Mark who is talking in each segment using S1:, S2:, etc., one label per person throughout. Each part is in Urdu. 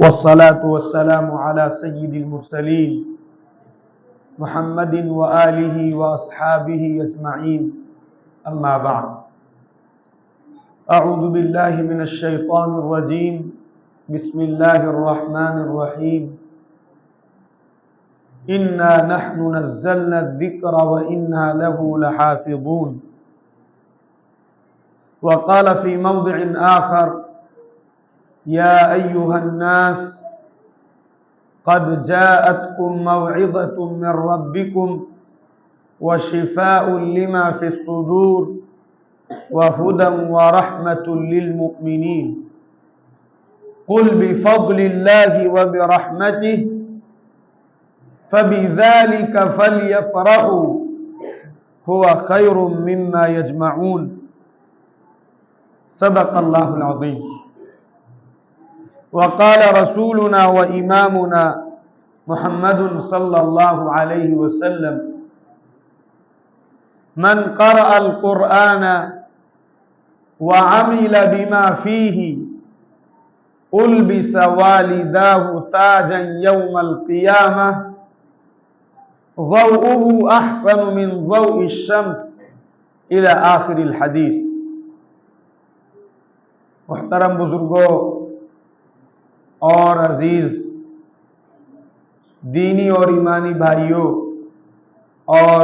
S1: والصلاة والسلام على سيد المرسلين محمد وآله وأصحابه أجمعين أما بعد أعوذ بالله من الشيطان الرجيم بسم الله الرحمن الرحيم إنا نحن نزلنا الذكر وإنا له لحافظون وقال في موضع آخر يا أيها الناس قد جاءتكم موعظة من ربكم وشفاء لما في الصدور وهدى ورحمة للمؤمنين قل بفضل الله وبرحمته فبذلك فليفرحوا هو خير مما يجمعون صدق الله العظيم وقال رسولنا وإمامنا محمد صلى الله عليه وسلم من قرأ القرآن وعمل بما فيه ألبس والداه تاجا يوم القيامة ضوءه أحسن من ضوء الشمس إلى آخر الحديث۔ محترم بزرگوں اور عزیز دینی اور ایمانی بھائیوں اور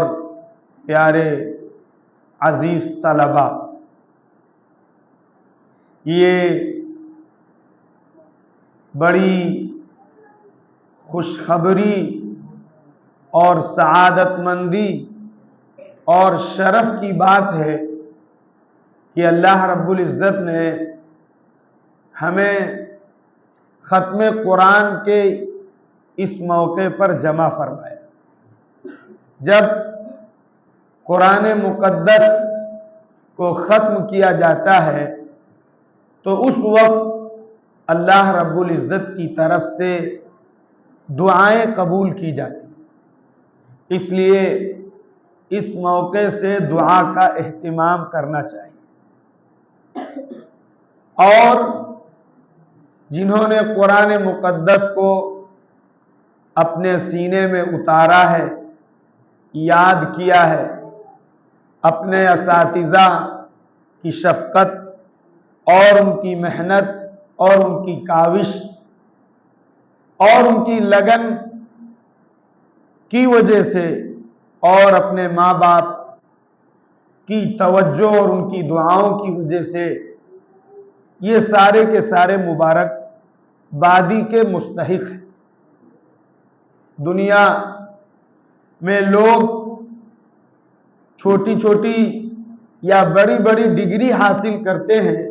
S1: پیارے عزیز طلباء، یہ بڑی خوشخبری اور سعادت مندی اور شرف کی بات ہے کہ اللہ رب العزت نے ہمیں ختم قرآن کے اس موقع پر جمع فرمایا۔ جب قرآن مقدس کو ختم کیا جاتا ہے تو اس وقت اللہ رب العزت کی طرف سے دعائیں قبول کی جاتی ہیں، اس لیے اس موقع سے دعا کا اہتمام کرنا چاہیے۔ اور جنہوں نے قرآن مقدس کو اپنے سینے میں اتارا ہے، یاد کیا ہے، اپنے اساتذہ کی شفقت اور ان کی محنت اور ان کی کاوش اور ان کی لگن کی وجہ سے اور اپنے ماں باپ کی توجہ اور ان کی دعاؤں کی وجہ سے یہ سارے کے سارے مبارک بادی کے مستحق ہیں۔ دنیا میں لوگ چھوٹی چھوٹی یا بڑی بڑی ڈگری حاصل کرتے ہیں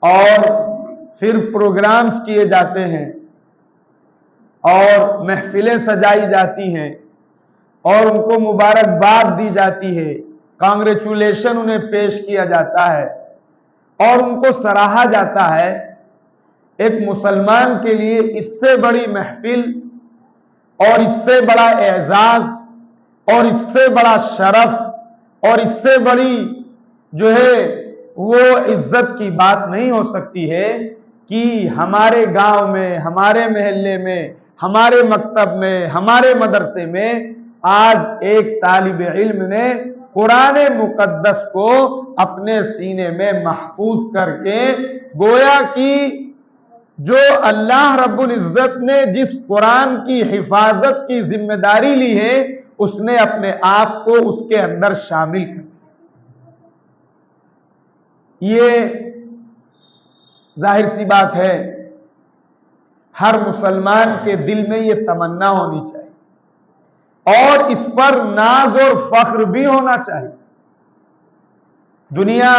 S1: اور پھر پروگرامز کیے جاتے ہیں اور محفلیں سجائی جاتی ہیں اور ان کو مبارکباد دی جاتی ہے، کانگریچولیشن انہیں پیش کیا جاتا ہے اور ان کو سراہا جاتا ہے۔ ایک مسلمان کے لیے اس سے بڑی محفل اور اس سے بڑا اعزاز اور اس سے بڑا شرف اور اس سے بڑی جو ہے وہ عزت کی بات نہیں ہو سکتی ہے کہ ہمارے گاؤں میں، ہمارے محلے میں، ہمارے مکتب میں، ہمارے مدرسے میں آج ایک طالب علم نے قرآن مقدس کو اپنے سینے میں محفوظ کر کے گویا کہ جو اللہ رب العزت نے جس قرآن کی حفاظت کی ذمہ داری لی ہے اس نے اپنے آپ کو اس کے اندر شامل کر دیا۔ یہ ظاہر سی بات ہے ہر مسلمان کے دل میں یہ تمنا ہونی چاہیے اور اس پر ناز اور فخر بھی ہونا چاہیے۔ دنیا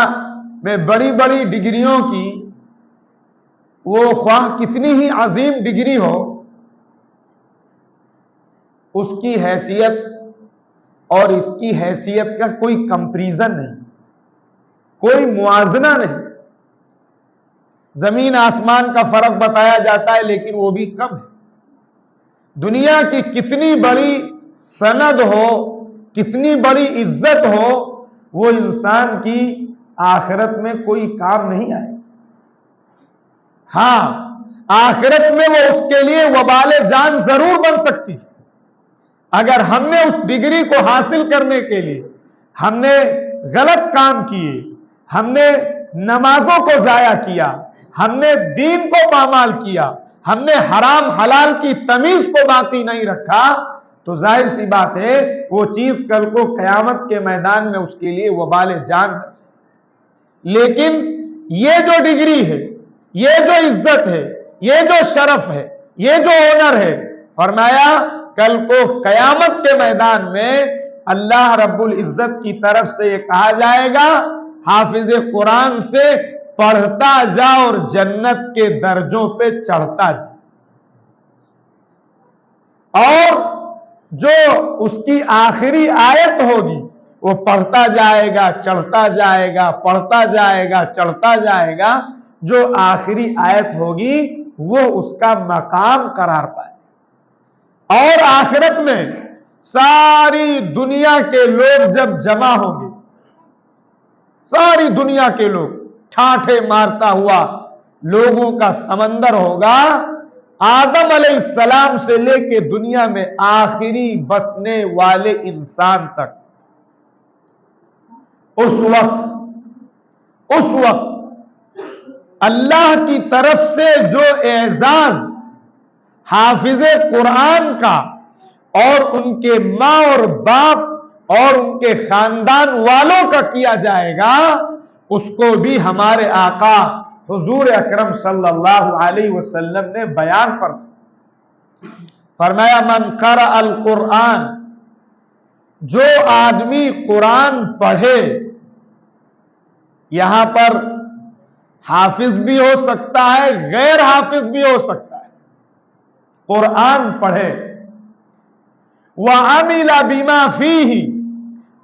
S1: میں بڑی بڑی ڈگریوں کی وہ خواہ کتنی ہی عظیم ڈگری ہو، اس کی حیثیت اور اس کی حیثیت کا کوئی کمپریزن نہیں، کوئی موازنہ نہیں۔ زمین آسمان کا فرق بتایا جاتا ہے لیکن وہ بھی کم ہے۔ دنیا کی کتنی بڑی سند ہو، کتنی بڑی عزت ہو، وہ انسان کی آخرت میں کوئی کام نہیں آئے۔ ہاں آخرت میں وہ اس کے لیے وبال جان ضرور بن سکتی ہے۔ اگر ہم نے اس ڈگری کو حاصل کرنے کے لیے ہم نے غلط کام کیے، ہم نے نمازوں کو ضائع کیا، ہم نے دین کو پامال کیا، ہم نے حرام حلال کی تمیز کو باقی نہیں رکھا، تو ظاہر سی بات ہے وہ چیز کل کو قیامت کے میدان میں اس کے لیے وبال جان بچے۔ لیکن یہ جو ڈگری ہے، یہ جو عزت ہے، یہ جو شرف ہے، یہ جو آنر ہے، فرمایا کل کو قیامت کے میدان میں اللہ رب العزت کی طرف سے یہ کہا جائے گا حافظ قرآن سے پڑھتا جا اور جنت کے درجوں پہ چڑھتا جا، اور جو اس کی آخری آیت ہوگی وہ پڑھتا جائے گا چڑھتا جائے گا، پڑھتا جائے گا چڑھتا جائے گا، جو آخری آیت ہوگی وہ اس کا مقام قرار پائے۔ اور آخرت میں ساری دنیا کے لوگ جب جمع ہوں گے، ساری دنیا کے لوگ ٹھاٹھے مارتا ہوا لوگوں کا سمندر ہوگا، آدم علیہ السلام سے لے کے دنیا میں آخری بسنے والے انسان تک۔ اس وقت اللہ کی طرف سے جو اعزاز حافظ قرآن کا اور ان کے ماں اور باپ اور ان کے خاندان والوں کا کیا جائے گا، اس کو بھی ہمارے آقا حضور اکرم صلی اللہ علیہ وسلم نے بیان فرمایا من قرأ القرآن، جو آدمی قرآن پڑھے، یہاں پر حافظ بھی ہو سکتا ہے، غیر حافظ بھی ہو سکتا ہے، قرآن پڑھے، وَعَمِلَ بِمَا فِيهِ،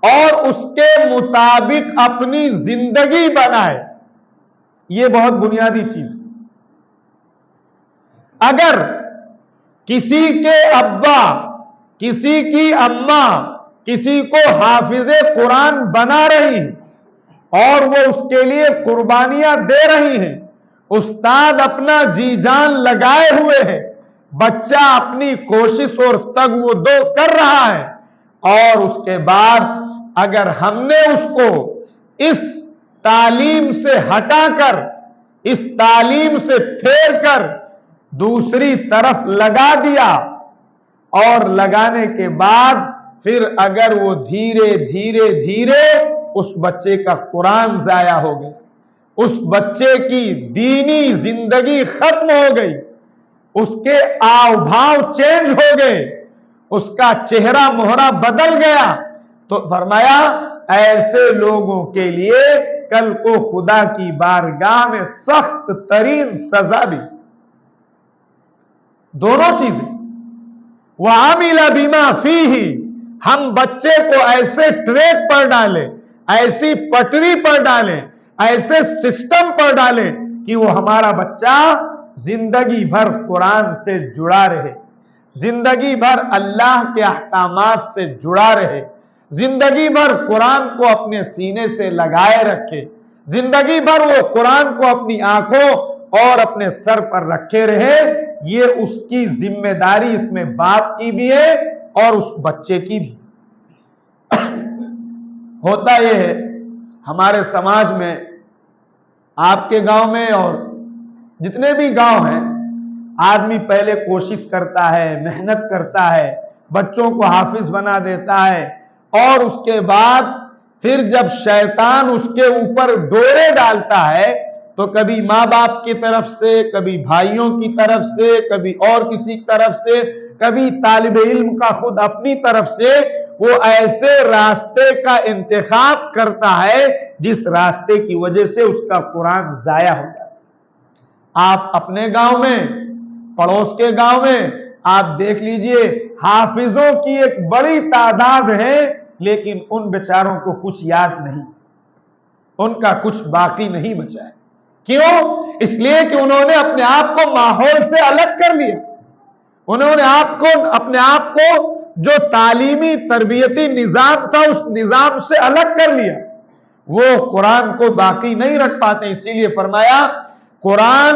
S1: اور اس کے مطابق اپنی زندگی بنائے۔ یہ بہت بنیادی چیز۔ اگر کسی کے ابا، کسی کی اماں کسی کو حافظ قرآن بنا رہی ہے اور وہ اس کے لیے قربانیاں دے رہی ہیں، استاد اپنا جی جان لگائے ہوئے ہیں، بچہ اپنی کوشش اور تگ و دو کر رہا ہے، اور اس کے بعد اگر ہم نے اس کو اس تعلیم سے ہٹا کر، اس تعلیم سے پھیر کر دوسری طرف لگا دیا، اور لگانے کے بعد پھر اگر وہ دھیرے دھیرے دھیرے اس بچے کا قرآن ضائع ہو گیا، اس بچے کی دینی زندگی ختم ہو گئی، اس کے آو بھاؤ چینج ہو گئے، اس کا چہرہ مہرہ بدل گیا، تو فرمایا ایسے لوگوں کے لیے کل کو خدا کی بارگاہ میں سخت ترین سزا بھی۔ دونوں چیزیں، وَعَمِلَ بِمَا فِيهِ، ہم بچے کو ایسے ٹریک پر ڈالیں، ایسی پٹری پر ڈالیں، ایسے سسٹم پر ڈالیں کہ وہ ہمارا بچہ زندگی بھر قرآن سے جڑا رہے، زندگی بھر اللہ کے احکامات سے جڑا رہے، زندگی بھر قرآن کو اپنے سینے سے لگائے رکھے، زندگی بھر وہ قرآن کو اپنی آنکھوں اور اپنے سر پر رکھے رہے۔ یہ اس کی ذمہ داری اس میں باپ کی بھی ہے اور اس بچے کی بھی۔ ہوتا یہ ہے ہمارے سماج میں، آپ کے گاؤں میں اور جتنے بھی گاؤں ہیں، آدمی پہلے کوشش کرتا ہے، محنت کرتا ہے، بچوں کو حافظ بنا دیتا ہے، اور اس کے بعد پھر جب شیطان اس کے اوپر ڈورے ڈالتا ہے تو کبھی ماں باپ کی طرف سے، کبھی بھائیوں کی طرف سے، کبھی اور کسی طرف سے، کبھی طالب علم کا خود اپنی طرف سے، وہ ایسے راستے کا انتخاب کرتا ہے جس راستے کی وجہ سے اس کا قرآن ضائع ہو جاتا ہے۔ آپ اپنے گاؤں میں، پڑوس کے گاؤں میں آپ دیکھ لیجئے، حافظوں کی ایک بڑی تعداد ہے، لیکن ان بیچاروں کو کچھ یاد نہیں، ان کا کچھ باقی نہیں بچا ہے۔ کیوں؟ اس لیے کہ انہوں نے اپنے آپ کو ماحول سے الگ کر لیا، انہوں نے اپنے آپ کو جو تعلیمی تربیتی نظام تھا اس نظام سے الگ کر لیا، وہ قرآن کو باقی نہیں رکھ پاتے۔ اسی لیے فرمایا قرآن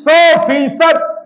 S1: 100%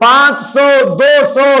S1: 500, 200,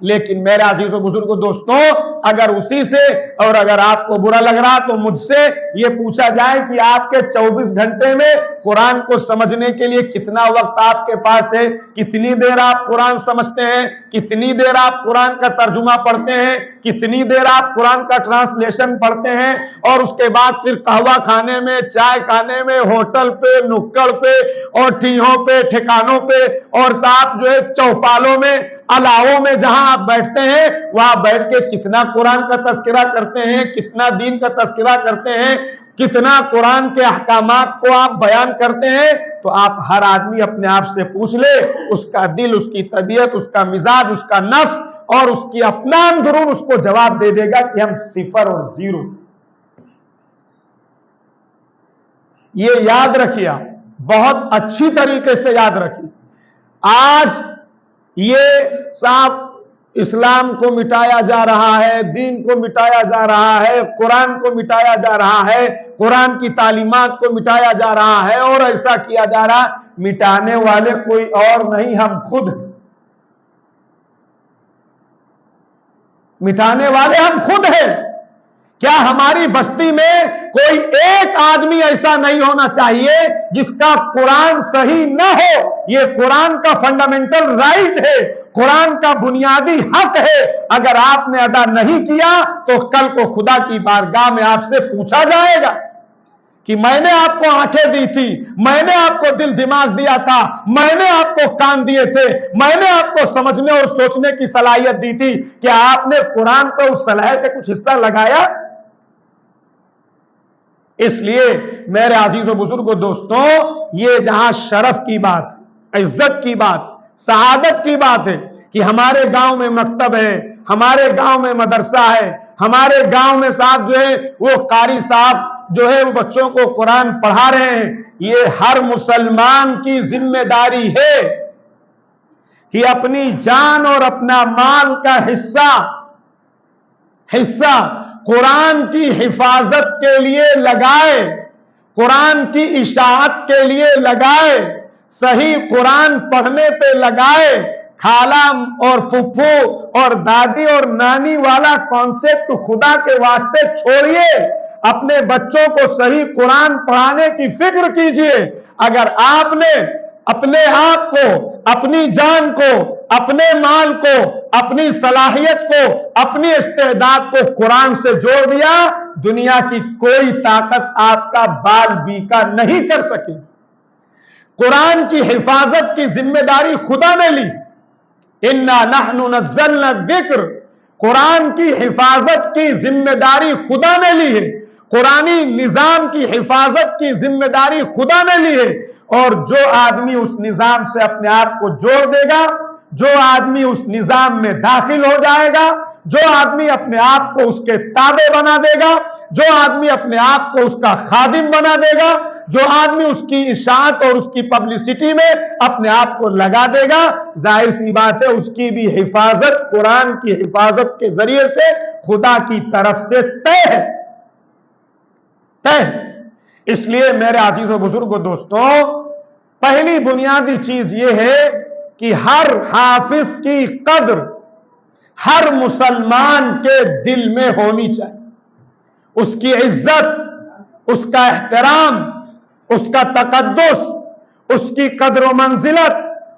S1: لیکن میرے عزیز و بزرگوں دوستوں، اگر اسی سے اور اگر آپ کو برا لگ رہا تو مجھ سے یہ پوچھا جائے کہ آپ کے 24 گھنٹے میں قرآن کو سمجھنے کے لیے کتنا وقت آپ کے پاس ہے، کتنی دیر آپ قرآن سمجھتے ہیں، کتنی دیر آپ قرآن کا ترجمہ پڑھتے ہیں، کتنی دیر آپ قرآن کا ٹرانسلیشن پڑھتے ہیں، اور اس کے بعد پھر قہوہ کھانے میں، چائے کھانے میں، ہوٹل پہ، نکڑ پہ اور ٹھیہوں پہ، ٹھکانوں پہ اور صاحب جو ہے چوپالوں میں، علاووں میں جہاں آپ بیٹھتے ہیں وہاں بیٹھ کے کتنا قرآن کا تذکرہ کرتے ہیں، کتنا دین کا تذکرہ کرتے ہیں، کتنا قرآن کے احکامات کو آپ بیان کرتے ہیں؟ تو آپ ہر آدمی اپنے آپ سے پوچھ لے، اس کا دل، اس کی طبیعت، اس کا مزاج، اس کا نفس اور اس کی اپنا اندرون اس کو جواب دے دے گا کہ ہم صفر اور زیرو۔ یہ یاد رکھیے، آپ بہت اچھی طریقے سے یاد رکھیے۔ آج یہ صاحب اسلام کو مٹایا جا رہا ہے، دین کو مٹایا جا رہا ہے، قرآن کو مٹایا جا رہا ہے، قرآن کی تعلیمات کو مٹایا جا رہا ہے، اور ایسا کیا جا رہا، مٹانے والے کوئی اور نہیں، ہم خود ہیں۔ مٹانے والے ہم خود ہیں۔ کیا ہماری بستی میں کوئی ایک آدمی ایسا نہیں ہونا چاہیے جس کا قرآن صحیح نہ ہو؟ یہ قرآن کا فنڈامنٹل رائٹ ہے، قرآن کا بنیادی حق ہے۔ اگر آپ نے ادا نہیں کیا تو کل کو خدا کی بارگاہ میں آپ سے پوچھا جائے گا کہ میں نے آپ کو آنکھیں دی تھی، میں نے آپ کو دل دماغ دیا تھا، میں نے آپ کو کان دیے تھے، میں نے آپ کو سمجھنے اور سوچنے کی صلاحیت دی تھی، کیا آپ نے قرآن کو اس صلاحیت کا کچھ حصہ لگایا؟ اس لیے میرے عزیز و بزرگوں دوستوں، یہ جہاں شرف کی بات، عزت کی بات، سعادت کی بات ہے کہ ہمارے گاؤں میں مکتب ہے، ہمارے گاؤں میں مدرسہ ہے، ہمارے گاؤں میں صاحب جو ہے وہ قاری صاحب جو ہے وہ بچوں کو قرآن پڑھا رہے ہیں۔ یہ ہر مسلمان کی ذمہ داری ہے کہ اپنی جان اور اپنا مال کا حصہ قرآن کی حفاظت کے لیے لگائے، قرآن کی اشاعت کے لیے لگائے، صحیح قرآن پڑھنے پہ لگائے۔ خالہ اور پھپھو اور دادی اور نانی والا کانسیپٹ خدا کے واسطے چھوڑیے، اپنے بچوں کو صحیح قرآن پڑھانے کی فکر کیجئے۔ اگر آپ نے اپنے آپ کو، اپنی جان کو، اپنے مال کو، اپنی صلاحیت کو، اپنی استعداد کو قرآن سے جوڑ دیا، دنیا کی کوئی طاقت آپ کا بال بیکا نہیں کر سکے۔ قرآن کی حفاظت کی ذمہ داری خدا نے لی، اِنَّا نَحْنُ نَزَّلْنَا الذِّكْرَ، قرآن کی حفاظت کی ذمہ داری خدا نے لی ہے، قرآنی نظام کی حفاظت کی ذمہ داری خدا نے لی ہے۔ اور جو آدمی اس نظام سے اپنے آپ کو جوڑ دے گا، جو آدمی اس نظام میں داخل ہو جائے گا، جو آدمی اپنے آپ کو اس کے تابع بنا دے گا، جو آدمی اپنے آپ کو اس کا خادم بنا دے گا، جو آدمی اس کی اشاعت اور اس کی پبلسٹی میں اپنے آپ کو لگا دے گا، ظاہر سی بات ہے اس کی بھی حفاظت قرآن کی حفاظت کے ذریعے سے خدا کی طرف سے طے ہے۔ اس لیے میرے عزیز و بزرگوں دوستوں، پہلی بنیادی چیز یہ ہے کہ ہر حافظ کی قدر ہر مسلمان کے دل میں ہونی چاہیے۔ اس کی عزت، اس کا احترام، اس کا تقدس، اس کی قدر و منزلت،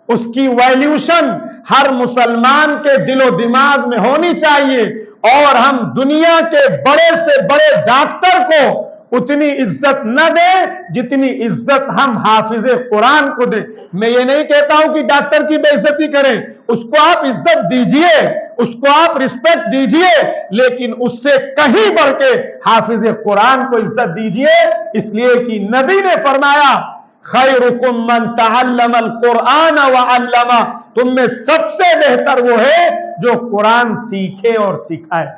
S1: اس کی ویلیوشن ہر مسلمان کے دل و دماغ میں ہونی چاہیے۔ اور ہم دنیا کے بڑے سے بڑے ڈاکٹر کو اتنی عزت نہ دیں جتنی عزت ہم حافظ قرآن کو دیں۔ میں یہ نہیں کہتا ہوں کہ ڈاکٹر کی بے عزتی کریں، اس کو آپ عزت دیجئے، اس کو آپ رسپیکٹ دیجئے، لیکن اس سے کہیں بڑھ کے حافظ قرآن کو عزت دیجئے، اس لیے کہ نبی نے فرمایا خیرکم من تعلم القرآن وعلمہ، تم میں سب سے بہتر وہ ہے جو قرآن سیکھے اور سکھائے،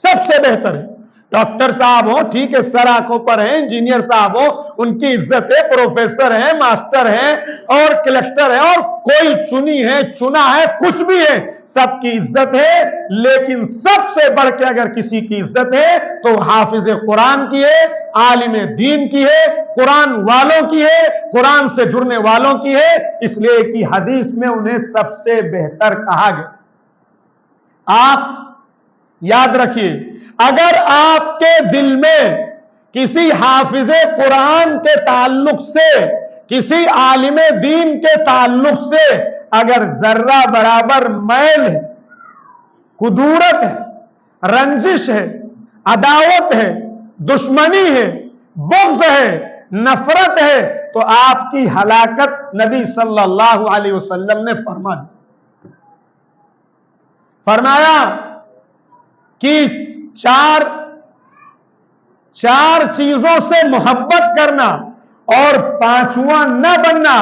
S1: سب سے بہتر ہے۔ ڈاکٹر صاحب ہو ٹھیک ہے، سر آنکھوں پر ہیں، انجینئر صاحب ہو ان کی عزت ہے، پروفیسر ہیں، ماسٹر ہیں اور کلکٹر ہیں، اور کوئی چنی ہے، چنا ہے، کچھ بھی ہے، سب کی عزت ہے، لیکن سب سے بڑھ کے اگر کسی کی عزت ہے تو حافظ قرآن کی ہے، عالم دین کی ہے، قرآن والوں کی ہے، قرآن سے جڑنے والوں کی ہے۔ اس لیے کہ حدیث میں انہیں سب سے بہتر کہا گیا۔ آپ یاد رکھیے، اگر آپ کے دل میں کسی حافظ قرآن کے تعلق سے، کسی عالم دین کے تعلق سے اگر ذرہ برابر میل ہے، کدورت ہے، رنجش ہے، عداوت ہے، دشمنی ہے، بغض ہے، نفرت ہے، تو آپ کی ہلاکت نبی صلی اللہ علیہ وسلم نے فرمایا کہ چار چیزوں سے محبت کرنا اور پانچواں نہ بننا،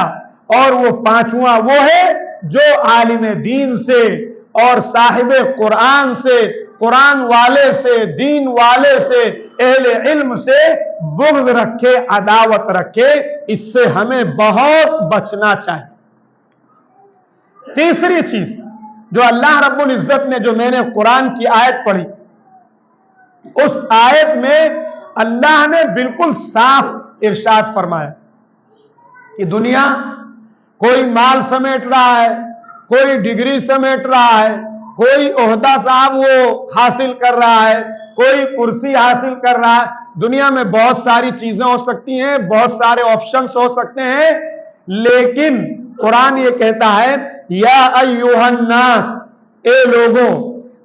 S1: اور وہ پانچواں وہ ہے جو عالم دین سے اور صاحب قرآن سے، قرآن والے سے، دین والے سے، اہل علم سے بغض رکھے، عداوت رکھے۔ اس سے ہمیں بہت بچنا چاہیے۔ تیسری چیز جو اللہ رب العزت نے، جو میں نے قرآن کی آیت پڑھی، اس آیت میں اللہ نے بالکل صاف ارشاد فرمایا کہ دنیا کوئی مال سمیٹ رہا ہے، کوئی ڈگری سمیٹ رہا ہے، کوئی عہدہ صاحب وہ حاصل کر رہا ہے، کوئی کرسی حاصل کر رہا ہے۔ دنیا میں بہت ساری چیزیں ہو سکتی ہیں، بہت سارے آپشنز ہو سکتے ہیں، لیکن قرآن یہ کہتا ہے یا ایھا الناس، اے لوگوں،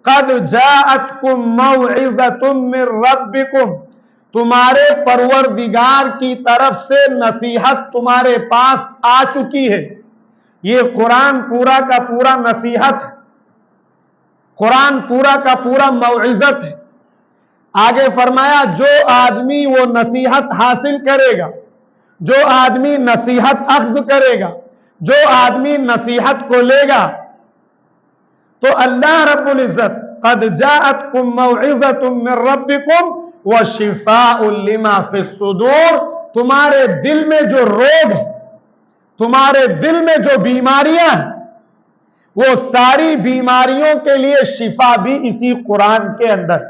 S1: قد جاءتکم موعظۃ من ربکم، تمہارے پروردگار کی طرف سے نصیحت تمہارے پاس آ چکی ہے۔ یہ قرآن پورا کا پورا نصیحت ہے، قرآن پورا کا پورا موعظت ہے۔ آگے فرمایا جو آدمی وہ نصیحت حاصل کرے گا، جو آدمی نصیحت اخذ کرے گا، جو آدمی نصیحت کو لے گا، تو اللہ رب العزت قد جاءتکم موعظۃ من ربکم وشفاء لما فی الصدور، تمہارے دل میں جو روگ ہے، تمہارے دل میں جو بیماریاں ہیں، وہ ساری بیماریوں کے لیے شفا بھی اسی قرآن کے اندر،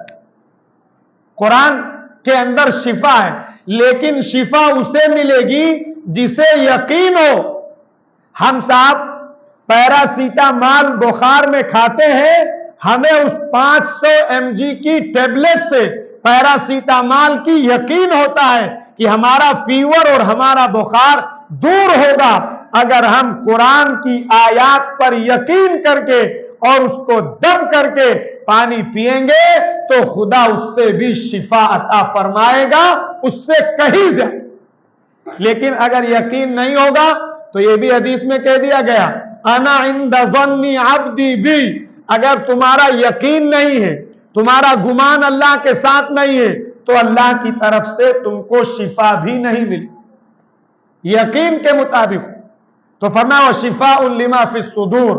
S1: قرآن کے اندر شفا ہے۔ لیکن شفا اسے ملے گی جسے یقین ہو۔ ہم صاحب پیراسیٹامال بخار میں کھاتے ہیں، ہمیں اس 500 mg کی ٹیبلٹ سے پیراسیٹامال کی یقین ہوتا ہے کہ ہمارا فیور اور ہمارا بخار دور ہوگا۔ اگر ہم قرآن کی آیات پر یقین کر کے اور اس کو دم کر کے پانی پیئیں گے تو خدا اس سے بھی شفا عطا فرمائے گا، اس سے کہیں زیادہ۔ لیکن اگر یقین نہیں ہوگا تو یہ بھی حدیث میں کہہ دیا گیا انا عند ظن عبدی بی، اگر تمہارا یقین نہیں ہے، تمہارا گمان اللہ کے ساتھ نہیں ہے، تو اللہ کی طرف سے تم کو شفا بھی نہیں ملی یقین کے مطابق۔ تو فرمایا شفاء لما فی الصدور،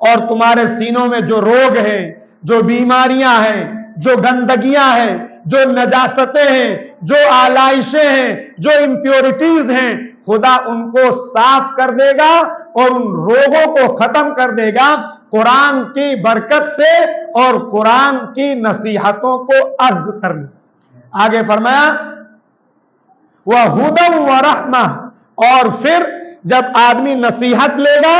S1: اور تمہارے سینوں میں جو روگ ہیں، جو بیماریاں ہیں، جو گندگیاں ہیں، جو نجاستیں ہیں، جو آلائشیں ہیں، جو امپیورٹیز ہیں، خدا ان کو صاف کر دے گا اور ان روگوں کو ختم کر دے گا قرآن کی برکت سے اور قرآن کی نصیحتوں کو اخذ کرنے سے۔ آگے فرمایا وَهُدًى وَرَحْمَةً، اور پھر جب آدمی نصیحت لے گا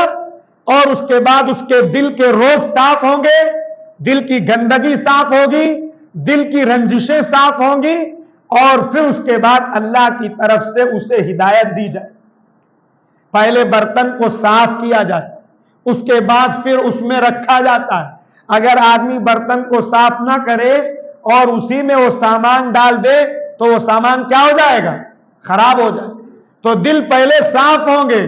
S1: اور اس کے بعد اس کے دل کے روگ صاف ہوں گے، دل کی گندگی صاف ہوگی، دل کی رنجشیں صاف ہوں گی، اور پھر اس کے بعد اللہ کی طرف سے اسے ہدایت دی جائے۔ پہلے برتن کو صاف کیا جائے، اس کے بعد پھر اس میں رکھا جاتا ہے۔ اگر آدمی برتن کو صاف نہ کرے اور اسی میں وہ سامان ڈال دے تو وہ سامان کیا ہو جائے گا؟ خراب ہو جائے۔ تو دل پہلے صاف ہوں گے،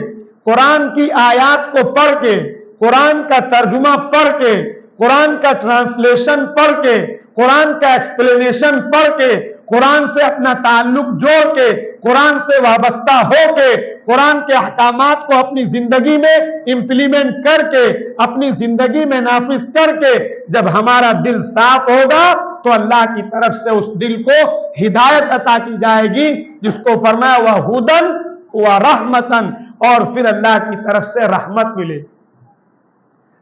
S1: قرآن کی آیات کو پڑھ کے، قرآن کا ترجمہ پڑھ کے، قرآن کا ٹرانسلیشن پڑھ کے، قرآن کا ایکسپلینیشن پڑھ کے، قرآن سے اپنا تعلق جوڑ کے، قرآن سے وابستہ ہو کے، قرآن کے احکامات کو اپنی زندگی میں امپلیمنٹ کر کے، اپنی زندگی میں نافذ کر کے جب ہمارا دل صاف ہوگا تو اللہ کی طرف سے اس دل کو ہدایت عطا کی جائے گی، جس کو فرمایا وَهُدًى وَرَحْمَةً، اور پھر اللہ کی طرف سے رحمت ملے،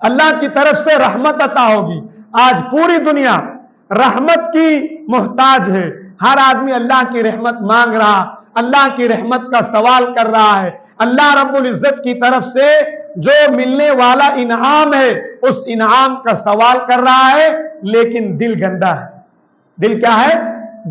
S1: اللہ کی طرف سے رحمت عطا ہوگی۔ آج پوری دنیا رحمت کی محتاج ہے، ہر آدمی اللہ کی رحمت مانگ رہا، اللہ کی رحمت کا سوال کر رہا ہے۔ اللہ رب العزت کی طرف سے جو ملنے والا انعام ہے اس انعام کا سوال کر رہا ہے، لیکن دل گندا ہے. دل کیا ہے؟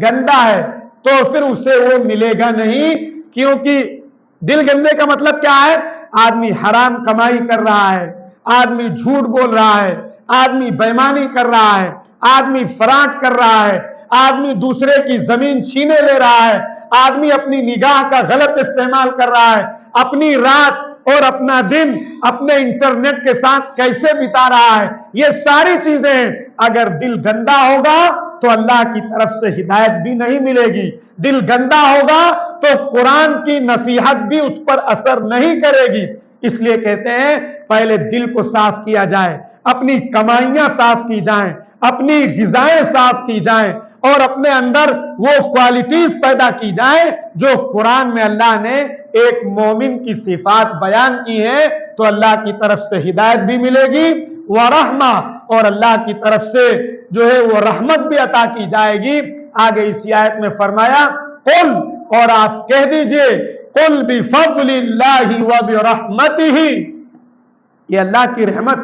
S1: گندا ہے. تو پھر اسے وہ ملے گا نہیں، کیونکہ دل گندے کا مطلب کیا ہے؟ آدمی حرام کمائی کر رہا ہے، آدمی جھوٹ بول رہا ہے، آدمی بےایمانی کر رہا ہے، آدمی فراڈ کر رہا ہے، آدمی دوسرے کی زمین چھینے لے رہا ہے، آدمی اپنی نگاہ کا غلط استعمال کر رہا ہے، اپنی رات اور اپنا دن اپنے انٹرنیٹ کے ساتھ کیسے بتا رہا ہے. یہ ساری چیزیں اگر دل گندا ہوگا تو اللہ کی طرف سے ہدایت بھی نہیں ملے گی. دل گندا ہوگا تو قرآن کی نصیحت بھی اس پر اثر نہیں کرے گی. اس لیے کہتے ہیں پہلے دل کو صاف کیا جائے، اپنی کمائیاں صاف کی جائیں، اپنی غذائیں صاف کی جائیں، اور اپنے اندر وہ کوالٹیز پیدا کی جائیں جو قرآن میں اللہ نے ایک مومن کی صفات بیان کی ہیں. تو اللہ کی طرف سے ہدایت بھی ملے گی، ورحمہ، اور اللہ کی طرف سے جو ہے وہ رحمت بھی عطا کی جائے گی. آگے اسی آیت میں فرمایا قل، اور آپ کہہ دیجئے قل بفضل اللہ وبرحمتہ، یہ اللہ کی رحمت،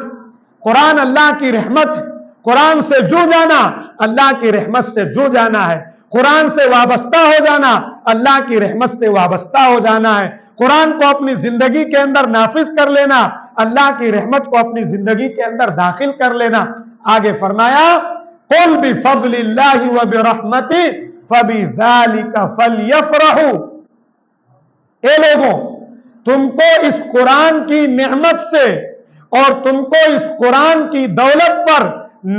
S1: قرآن اللہ کی رحمت. قرآن سے جو جانا اللہ کی رحمت سے جو جانا ہے، قرآن سے وابستہ ہو جانا اللہ کی رحمت سے وابستہ ہو جانا ہے، قرآن کو اپنی زندگی کے اندر نافذ کر لینا اللہ کی رحمت کو اپنی زندگی کے اندر داخل کر لینا. آگے فرمایا قل بفضل اللہ وبرحمتہ فبذلک فلیفرحوا، اے لوگوں تم کو اس قرآن کی نعمت سے اور تم کو اس قرآن کی دولت پر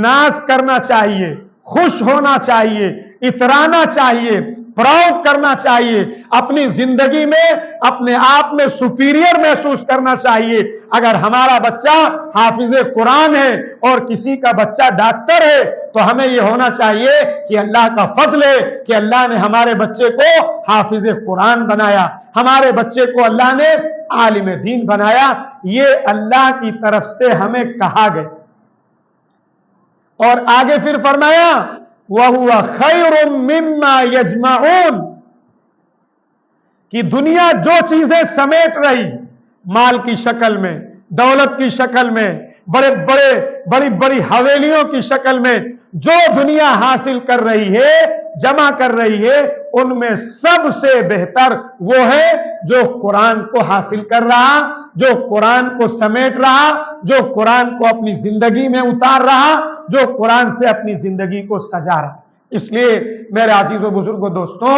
S1: ناز کرنا چاہیے، خوش ہونا چاہیے، اترانا چاہیے، پراؤڈ کرنا چاہیے، اپنی زندگی میں اپنے آپ میں سپیریئر محسوس کرنا چاہیے. اگر ہمارا بچہ حافظ قرآن ہے اور کسی کا بچہ ڈاکٹر ہے تو ہمیں یہ ہونا چاہیے کہ اللہ کا فضل ہے کہ اللہ نے ہمارے بچے کو حافظ قرآن بنایا، ہمارے بچے کو اللہ نے عالم دین بنایا. یہ اللہ کی طرف سے ہمیں کہا گیا. اور آگے پھر فرمایا وَهُوَ خَيْرٌ مِّمَّا يَجْمَعُونَ، کہ دنیا جو چیزیں سمیٹ رہی مال کی شکل میں، دولت کی شکل میں، بڑی بڑی حویلیوں کی شکل میں جو دنیا حاصل کر رہی ہے، جمع کر رہی ہے، ان میں سب سے بہتر وہ ہے جو قرآن کو حاصل کر رہا، جو قرآن کو سمیٹ رہا، جو قرآن کو اپنی زندگی میں اتار رہا، جو قرآن سے اپنی زندگی کو سجا رہا. اس لیے میرے عزیز و بزرگوں دوستوں،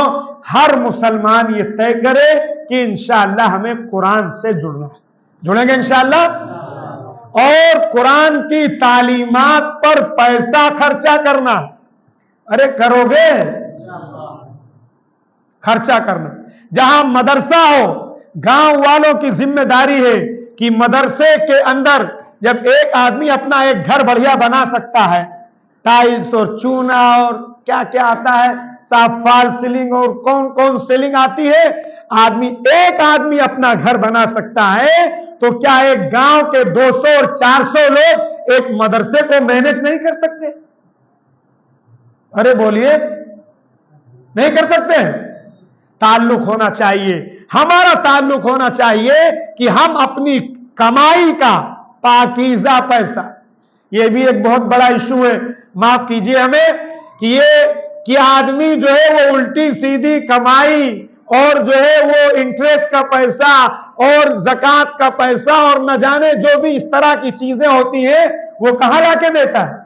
S1: ہر مسلمان یہ طے کرے کہ انشاءاللہ ہمیں قرآن سے جڑنا ہے. جڑیں گے انشاءاللہ، اور قرآن کی تعلیمات پر پیسہ خرچہ کرنا. ارے کرو گے؟ خرچہ کرنا. جہاں مدرسہ ہو، گاؤں والوں کی ذمہ داری ہے کہ مدرسے کے اندر جب ایک آدمی اپنا ایک گھر بڑھیا بنا سکتا ہے، ٹائلز اور چونا اور کیا کیا آتا ہے، صاف فال سیلنگ اور کون سیلنگ آتی ہے، ایک آدمی اپنا گھر بنا سکتا ہے، تو کیا ایک گاؤں کے 200 اور 400 لوگ ایک مدرسے کو مینج نہیں کر سکتے؟ ارے بولیے، نہیں کر سکتے؟ تعلق ہونا چاہیے، ہمارا تعلق ہونا چاہیے کہ ہم اپنی کمائی کا پاکیزہ پیسہ، یہ بھی ایک بہت بڑا ایشو ہے، معاف کیجئے ہمیں، کہ آدمی جو ہے وہ الٹی سیدھی کمائی اور جو ہے وہ انٹرسٹ کا پیسہ اور زکوٰۃ کا پیسہ اور نہ جانے جو بھی اس طرح کی چیزیں ہوتی ہیں وہ کہاں لا کے دیتا ہے؟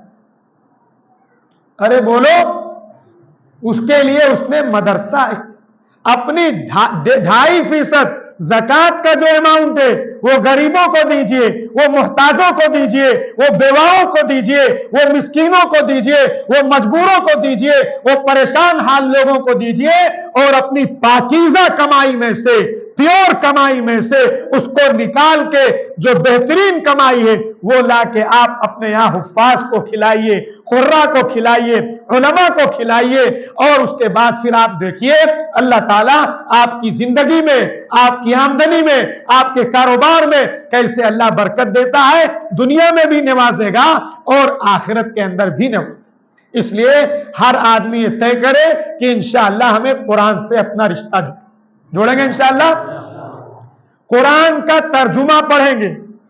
S1: ارے بولو، اس کے لیے اس نے مدرسہ اپنی 2.5% زکوٰۃ کا جو اماؤنٹ ہے وہ غریبوں کو دیجئے، وہ محتاجوں کو دیجئے، وہ بیواؤں کو دیجئے، وہ مسکینوں کو دیجئے، وہ مجبوروں کو دیجئے، وہ پریشان حال لوگوں کو دیجئے، اور اپنی پاکیزہ کمائی میں سے، پیور کمائی میں سے اس کو نکال کے جو بہترین کمائی ہے وہ لا کے آپ اپنے یہاں حفاظ کو کھلائیے، قراء کو کھلائیے، علماء کو کھلائیے، اور اس کے بعد پھر آپ دیکھیے اللہ تعالیٰ آپ کی زندگی میں، آپ کی آمدنی میں، آپ کے کاروبار میں کیسے اللہ برکت دیتا ہے، دنیا میں بھی نوازے گا اور آخرت کے اندر بھی نوازے گا. اس لیے ہر آدمی یہ طے کرے کہ انشاءاللہ ہمیں قرآن سے اپنا رشتہ جوڑیں گے. انشاءاللہ قرآن کا ترجمہ پڑھیں گے،